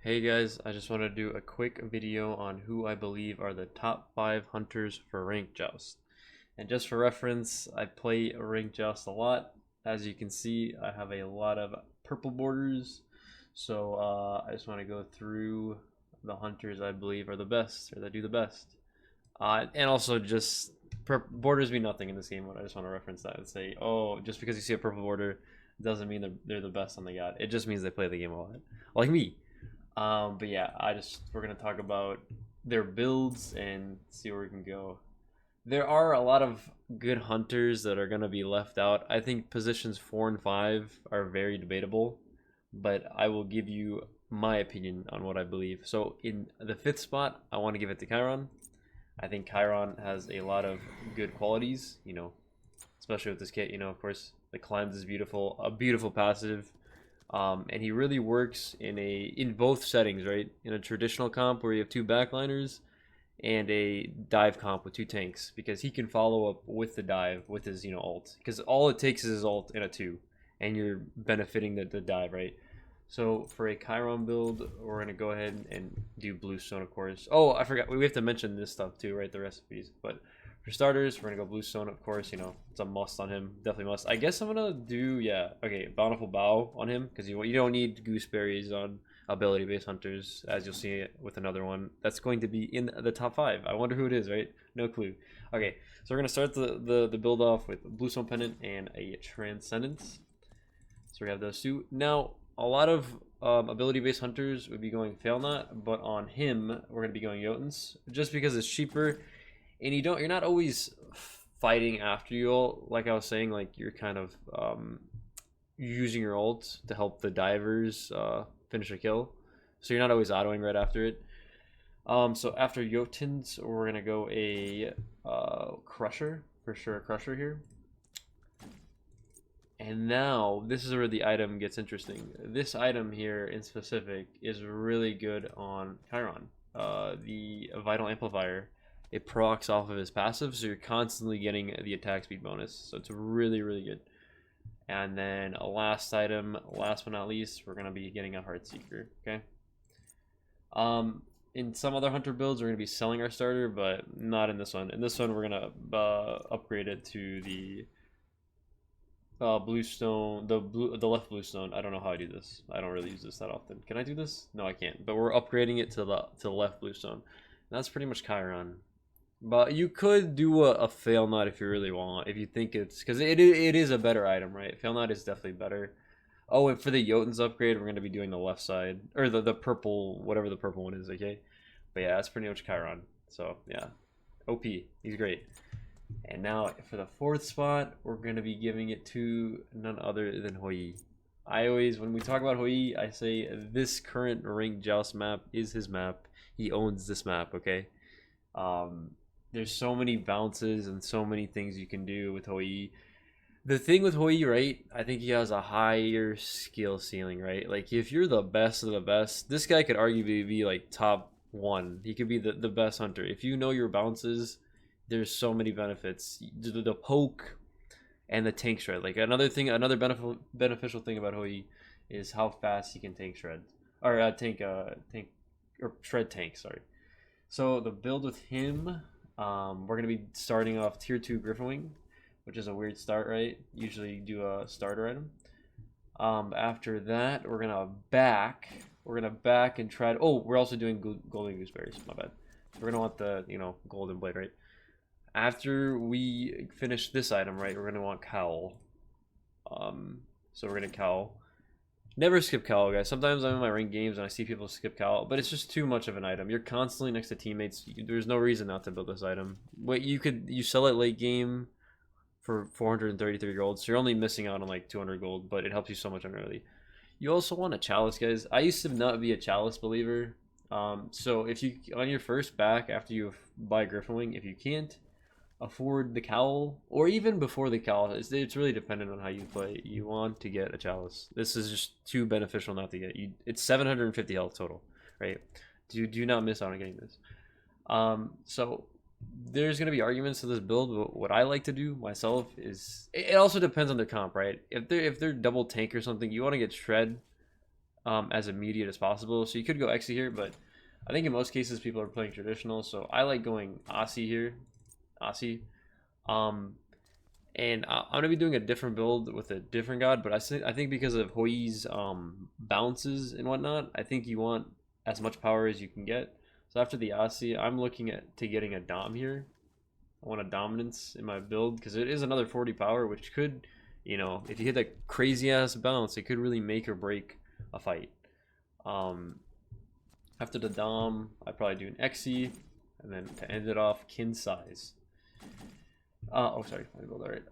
Hey guys, I just want to do a quick video on who I believe are the top 5 hunters for Ranked Joust. And just for reference, I play Ranked Joust a lot. As you can see, I have a lot of purple borders. So I just want to go through the hunters I believe are the best, or that do the best. And also just, borders mean nothing in this game, but I just want to reference that and say, oh, just because you see a purple border doesn't mean they're the best on the god. It just means they play the game a lot. Like me. But yeah, we're gonna talk about their builds and see where we can go. There are a lot of good hunters that are gonna be left out. I think positions 4 and 5 are very debatable, but I will give you my opinion on what I believe. So in the 5th spot, I want to give it to Chiron. I think Chiron has a lot of good qualities, especially with this kit. Of course, the climbs is beautiful, a beautiful passive. And he really works in both settings, right? In a traditional comp where you have 2 backliners and a dive comp with 2 tanks, because he can follow up with the dive with his ult, because all it takes is his ult in a 2 and you're benefiting the dive, right? So for a Chiron build, we're gonna go ahead and do Bluestone, of course. Oh, I forgot, we have to mention this stuff too, right? The recipes. But for starters, we're gonna go Bluestone, of course. It's a must on him, definitely must. I guess I'm gonna do, yeah, okay, Bountiful Bow on him, because you don't need gooseberries on ability based hunters, as you'll see with another one that's going to be in the top 5. I wonder who it is, right? No clue. Okay, so we're gonna start the build off with Bluestone Pendant and a Transcendence. So we have those two. Now, a lot of ability based hunters would be going Fail Not, but on him we're gonna be going Jotuns, just because it's cheaper. And you're not always fighting after you ult. Like I was saying, like you're kind of using your ult to help the divers finish a kill, so you're not always autoing right after it. So after Jotuns, we're gonna go a Crusher, for sure, a Crusher here. And now this is where the item gets interesting. This item here in specific is really good on Chiron. The Vital Amplifier. It procs off of his passive, so you're constantly getting the attack speed bonus. So it's really, really good. And then a last item, last but not least, we're gonna be getting a Heartseeker. Okay. In some other hunter builds, we're gonna be selling our starter, but not in this one. In this one, we're gonna upgrade it to the Bluestone, the left Bluestone. I don't know how I do this. I don't really use this that often. Can I do this? No, I can't. But we're upgrading it to the left Bluestone. And that's pretty much Chiron. But you could do a Fail Not if you really want, if you think it's, because it is a better item, right? Fail Not is definitely better. Oh, and for the Jotuns upgrade, we're going to be doing the left side, or the purple, whatever the purple one is, okay? But yeah, that's pretty much Chiron. So yeah, OP, he's great. And now for the 4th spot, we're going to be giving it to none other than Hoi. When we talk about Hoi, I say this current Ranked Joust map is his map. He owns this map, okay? There's so many bounces and so many things you can do with Hoi. The thing with Hoi, right, I think he has a higher skill ceiling, right? Like, if you're the best of the best, this guy could arguably be like top 1. He could be the best hunter. If you know your bounces, there's so many benefits. The poke and the tank shred. Like, another beneficial thing about Hoi is how fast he can tank shred. Or shred tank, sorry. So the build with him, we're gonna be starting off tier 2 Griffinwing, which is a weird start, right? Usually you do a starter item. After that, we're gonna back and try to, oh, we're also doing golden gooseberries, my bad. So we're gonna want the golden blade, right? After we finish this item, right, we're gonna want cowl. So we're gonna cowl. Never skip cowl, guys. Sometimes I'm in my ranked games and I see people skip cowl, but it's just too much of an item. You're constantly next to teammates. There's no reason not to build this item. What you sell it late game for 433 gold, so you're only missing out on like 200 gold, but it helps you so much on early. You also want a chalice, guys. I used to not be a chalice believer. So if you, on your first back after you buy Griffinwing, if you can't afford the cowl, or even before the cowl, it's really dependent on how you play. You want to get a chalice. This is just too beneficial not to get. It's 750 health total, right? Do not miss out on getting this. So there's going to be arguments to this build, but what I like to do myself is, it also depends on their comp, right? If they're double tank or something, you want to get shred as immediate as possible. So you could go Exi here, but I think in most cases people are playing traditional. So I like going Asi here, Asi. And I'm gonna be doing a different build with a different god, but I think because of Hoi's bounces and whatnot, I think you want as much power as you can get. So after the Asi, I'm looking at getting a Dom here. I want a dominance in my build because it is another 40 power, which could, you know, if you hit that crazy ass bounce, it could really make or break a fight. After the Dom, I'd probably do an Exi, and then to end it off, Kin size. Oh, sorry, let me build that right.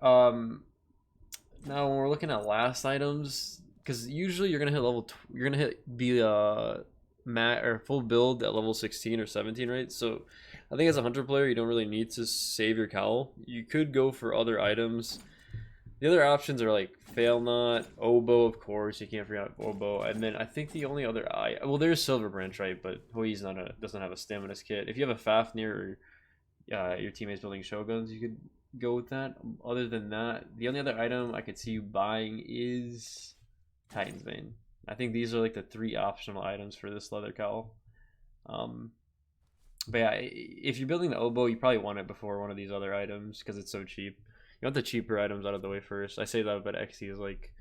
Now when we're looking at last items, because usually you're gonna hit you're gonna hit mat or full build at level 16 or 17, right? So I think as a hunter player, you don't really need to save your cowl. You could go for other items. The other options are like Fail Not, Oboe, of course. You can't forget Oboe. And then I think the only other well, there's Silver Branch, right? But Hoi's doesn't have a Stamina kit. If you have a Fafnir or your teammates building Shoguns, you could go with that. Other than that, the only other item I could see you buying is Titan's Bane. I think these are like the 3 optional items for this leather cowl. But yeah, if you're building the Oboe, you probably want it before one of these other items because it's so cheap. You want the cheaper items out of the way first. I say that, but XE is like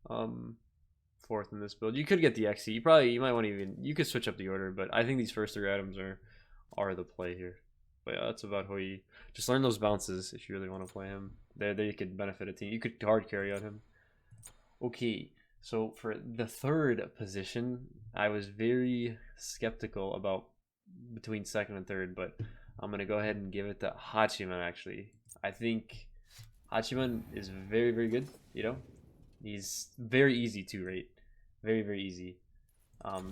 4th in this build. You could get the XE. You might want to you could switch up the order, but I think these first 3 items are the play here. But yeah, that's about Hoi. Just learn those bounces if you really want to play him. There you could benefit a team. You could hard carry on him. Okay, so for the 3rd position, I was very skeptical about between 2nd and 3rd, but I'm gonna go ahead and give it to Hachiman. Actually, I think Hachiman is very, very good. You know, he's very easy to rate, very, very easy.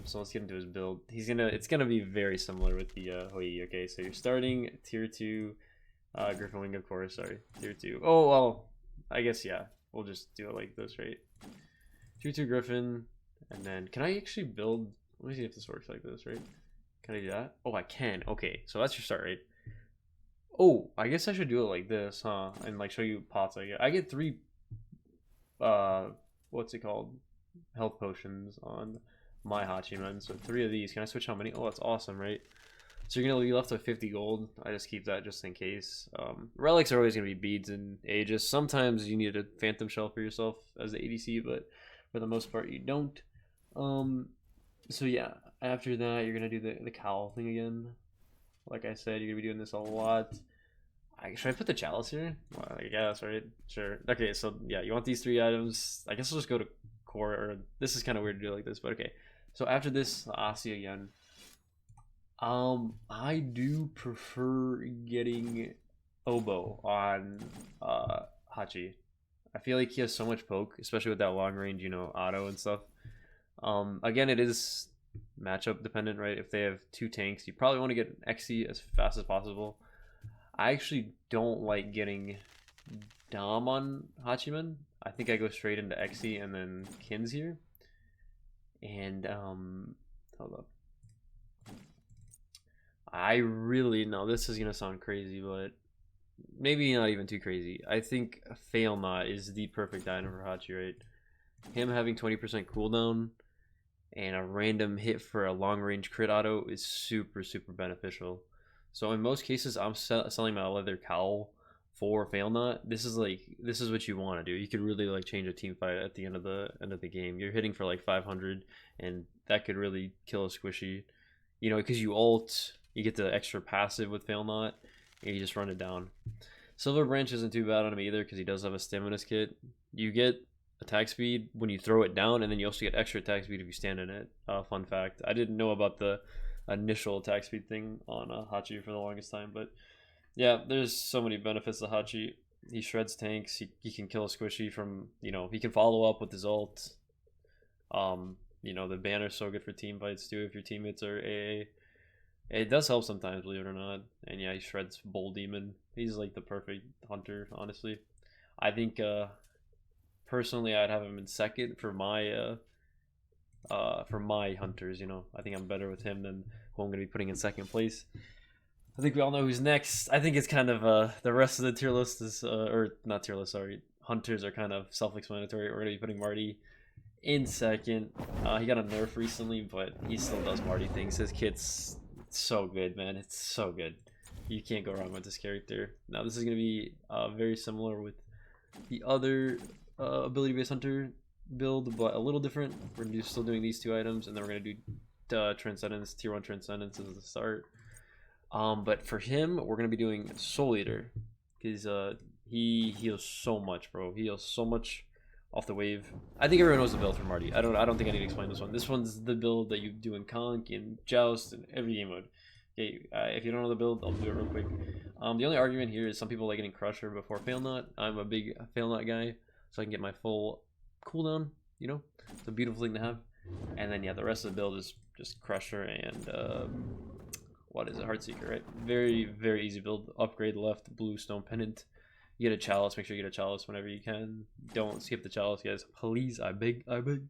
So let's get into his build. It's gonna be very similar with the Hoi. Okay, so you're starting tier 2, Griffin Wing, of course. Sorry, tier 2. Oh well, I guess yeah. We'll just do it like this, right? Tier 2 Griffin, and then can I actually build? Let me see if this works like this, right? Can I do that? Oh, I can. Okay, so that's your start, right? Oh, I guess I should do it like this, huh? And like show you pots I get. I get 3 what's it called? Health potions on my Hachiman. So 3 of these. Can I switch how many? Oh, that's awesome, right? So you're gonna be left with 50 gold. I just keep that just in case. Relics are always gonna be beads and Aegis. Sometimes you need a Phantom Shell for yourself as the ADC, but for the most part you don't. So yeah, after that you're gonna do the cowl thing again. Like I said, you're gonna be doing this a lot. Should I put the chalice here? Well, I guess, right? Sure. Okay, so yeah, you want these 3 items. I guess we'll just go to core. Or this is kind of weird to do like this, but okay. So after this, Asi again. I do prefer getting Oboe on Hachi. I feel like he has so much poke, especially with that long range, you know, auto and stuff. Again, it is matchup dependent, right? If they have 2 tanks, you probably want to get an XE as fast as possible. I actually don't like getting Dom on Hachiman. I think I go straight into XE and then Kins here. And hold up. I really know this is gonna sound crazy, but maybe not even too crazy. I think Fail Not is the perfect item for Hachi, right? Him having 20% cooldown and a random hit for a long range crit auto is super, super beneficial. So in most cases, I'm selling my leather cowl for Fail Not. This is what you want to do. You could really like change a team fight at the end of the game. You're hitting for like 500, and that could really kill a squishy. You know, because you ult, you get the extra passive with Fail Not, and you just run it down. Silver Branch isn't too bad on him either because he does have a Stamina kit. You get attack speed when you throw it down, and then you also get extra attack speed if you stand in it. Fun fact. I didn't know about the initial attack speed thing on Hachi for the longest time, but yeah, there's so many benefits to Hachi. He shreds tanks. He can kill a squishy from, you know, he can follow up with his ult. You know, the banner's so good for team fights too if your teammates are AA. It does help sometimes, believe it or not. And yeah, he shreds Bull Demon. He's like the perfect hunter, honestly. I think personally I'd have him in 2nd for my hunters, you know. I think I'm better with him than who I'm gonna be putting in 2nd place. I think we all know who's next. I think it's kind of the rest of the tier list is or not tier list, sorry. Hunters are kind of self-explanatory. We're gonna be putting Marty in second. He got a nerf recently, but he still does Marty things. His kit's so good, man. It's so good. You can't go wrong with this character. Now this is going to be very similar with the other ability-based hunter build, but a little different. We're still doing these two items, and then we're going to do Transcendence, Tier 1 Transcendence as the start. But for him, we're going to be doing Soul Eater, because he heals so much, bro. He heals so much off the wave. I think everyone knows the build for Marty. I don't think I need to explain this one. This one's the build that you do in Conk, in Joust, and every game mode. Okay, if you don't know the build, I'll do it real quick. The only argument here is some people like getting Crusher before Fail Not. I'm a big Fail Not guy, so I can get my full cooldown, you know? It's a beautiful thing to have. And then, yeah, the rest of the build is just Crusher and, what is it? Heartseeker, right? Very, very easy build. Upgrade left, blue stone pendant. You get a chalice, make sure you get a chalice whenever you can. Don't skip the chalice, guys. Please, I beg, I beg.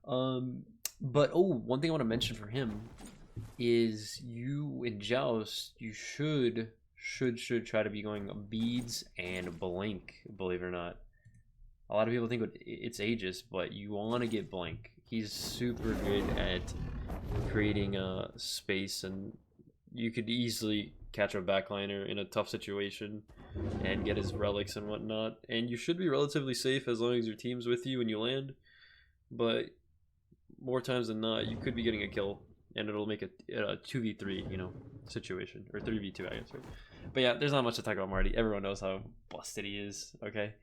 But, oh, one thing I want to mention for him is you in Joust, you should try to be going beads and blank, believe it or not. A lot of people think it's Aegis, but you want to get blank. He's super good at creating a space, and you could easily catch a backliner in a tough situation and get his relics and whatnot. And you should be relatively safe as long as your team's with you when you land. But more times than not, you could be getting a kill, and it'll make a 2v3, you know, situation, or 3v2, I guess, right? But yeah, there's not much to talk about Marty. Everyone knows how busted he is. Okay.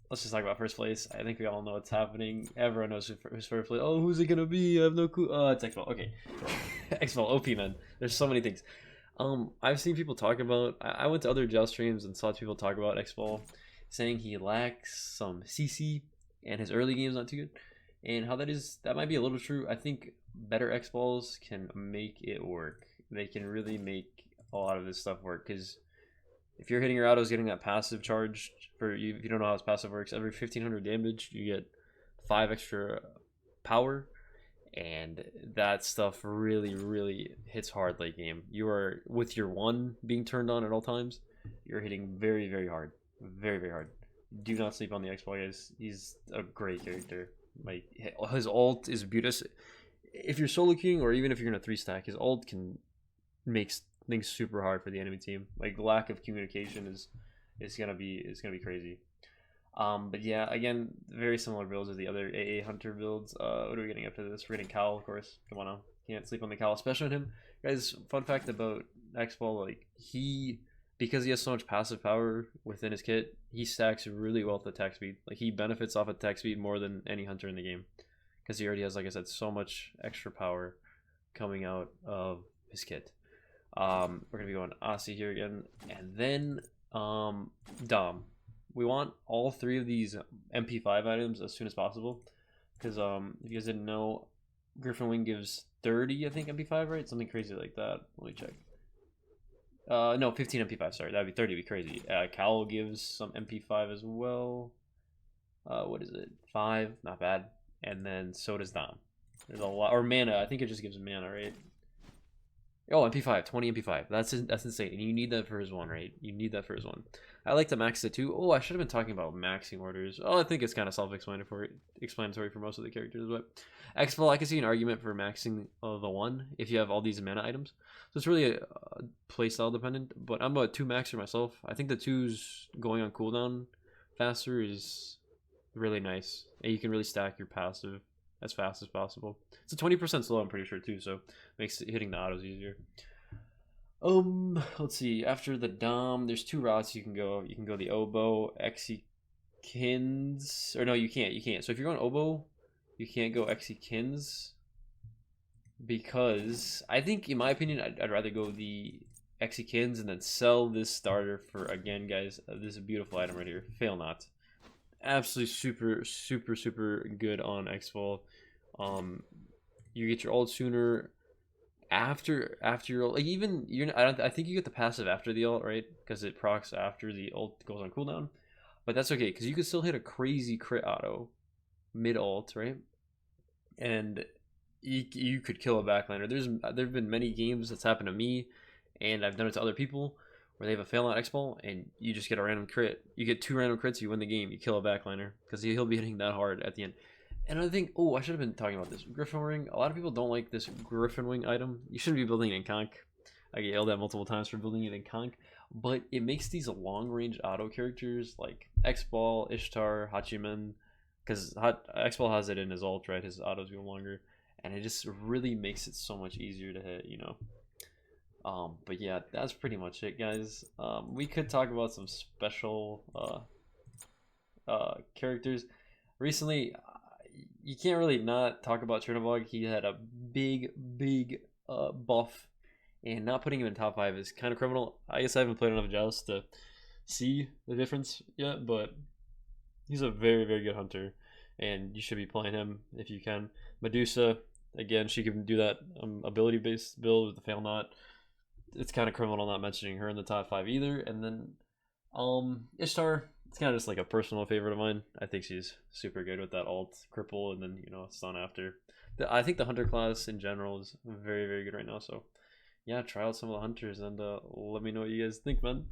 Let's just talk about first place. I think we all know what's happening. Everyone knows who's first place. Oh, who's it gonna be? I have no clue. Oh, it's Expo. Okay. Expo, OP, man. There's so many things. I've seen people talk about. I went to other Joust streams and saw people talk about Expo, saying he lacks some CC and his early game's not too good. And how that might be a little true. I think better X-Balls can make it work. They can really make a lot of this stuff work, because if you're hitting your autos, getting that passive charge, for you, if you don't know how his passive works, every 1500 damage you get 5 extra power, and that stuff really hits hard late game. You are, with your 1 being turned on at all times, you're hitting very hard, very hard. Do not sleep on the X-Ball, guys. He's a great character. Like, his ult is beautiful. If you're solo queuing, or even if you're in a 3-stack, his ult can make things super hard for the enemy team. Like, the lack of communication is gonna be crazy. But yeah, again, very similar builds as the other AA Hunter builds. What are we getting after this? We're getting Cal, of course. Come on now, can't sleep on the Cal, especially on him, guys. Fun fact about X-Ball, like, because he has so much passive power within his kit, he stacks really well with attack speed. Like, he benefits off attack speed more than any hunter in the game, because he already has, like I said, so much extra power coming out of his kit. We're gonna be going Asi here again, and then Dom. We want all 3 of these MP5 items as soon as possible, because if you guys didn't know, Griffin Wing gives 30, I think, MP5, right? Something crazy like that. Let me check. No, 15 MP5, sorry. That'd be 30, be crazy. Cal gives some MP5 as well. What is it? 5, not bad. And then so does Dom. There's a lot, or mana. I think it just gives mana, right? Oh, MP5, 20 MP5. That's insane. And you need that for his 1, right? You need that for his 1. I like to max it too. Oh, I should have been talking about maxing orders. Oh, I think it's kind of self-explanatory for most of the characters. But Expo, I can see an argument for maxing the 1 if you have all these mana items. So it's really a playstyle dependent. But I'm a 2 maxer myself. I think the 2's going on cooldown faster is really nice. And you can really stack your passive as fast as possible. It's a 20% slow, I'm pretty sure too, so makes hitting the autos easier. Let's see. After the Dom, there's 2 routes you can go. You can go the Oboe, Exekins, or no, you can't. So if you're going Oboe, you can't go Exekins, because I think, in my opinion, I'd rather go the Exekins and then sell this starter for, again, guys, this is a beautiful item right here. Fail Not. Absolutely super good on X-Ball. You get your ult sooner after your ult. Like, even I think you get the passive after the ult, right? Because it procs after the ult goes on cooldown. But that's okay, because you can still hit a crazy crit auto mid ult, right? And you could kill a backliner. There've been many games that's happened to me, and I've done it to other people, where they have a fail out X-Ball and you just get a random crit. You get 2 random crits, you win the game, you kill a backliner, because he'll be hitting that hard at the end. Another thing, oh, I should have been talking about this. Griffin Ring. A lot of people don't like this Griffin Wing item. You shouldn't be building it in Conk. I get yelled at multiple times for building it in Conk. But it makes these long range auto characters like X-Ball, Ishtar, Hachiman. Because X-Ball has it in his ult, right? His autos go longer. And it just really makes it so much easier to hit, you know. But yeah, that's pretty much it, guys. We could talk about some special characters. Recently, you can't really not talk about Chernobog. He had a big buff, and not putting him in top 5 is kind of criminal. I guess I haven't played enough Joust to see the difference yet, but he's a very good hunter, and you should be playing him if you can. Medusa, again, she can do that ability based build with the fail not. It's kind of criminal not mentioning her in the top 5 either. And then Ishtar, it's kind of just like a personal favorite of mine. I think she's super good with that alt cripple and then, you know, stun after. I think the hunter class in general is very good right now. So yeah, try out some of the hunters and let me know what you guys think, man.